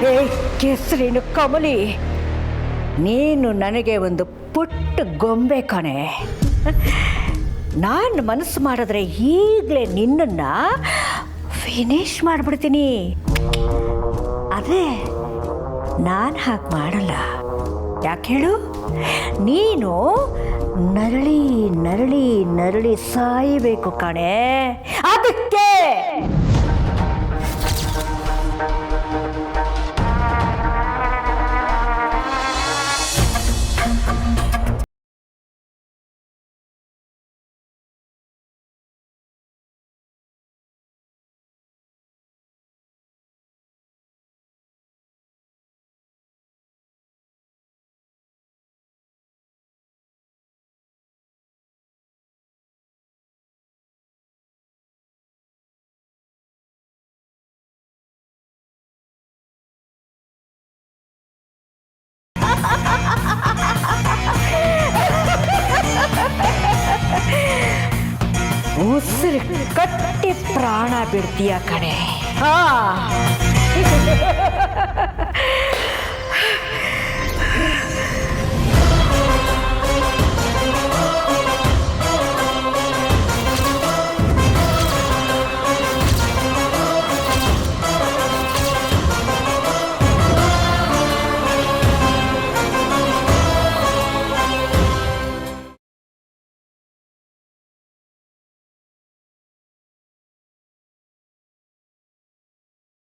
ಏ ಕೆಸರಿನ ಕಮಲಿ, ನೀನು ನನಗೆ ಒಂದು ಪುಟ್ಟ ಗೊಂಬೆ ಕಣೆ. ನಾನು ಮನಸ್ಸು ಮಾಡಿದ್ರೆ ಈಗಲೇ ನಿನ್ನನ್ನು ಫಿನಿಶ್ ಮಾಡಿಬಿಡ್ತೀನಿ. ಅದೇ ನಾನು ಹಾಗೆ ಮಾಡಲ್ಲ. ಯಾಕೆ ಹೇಳು? ನೀನು ನರಳಿ ನರಳಿ ನರಳಿ ಸಾಯಬೇಕು ಕಣೆ. ಅದಕ್ಕೆ ಉಸಿರು ಕಟ್ಟಿ ಪ್ರಾಣ ಬಿಡ್ತೀಯ ಕಣೆ.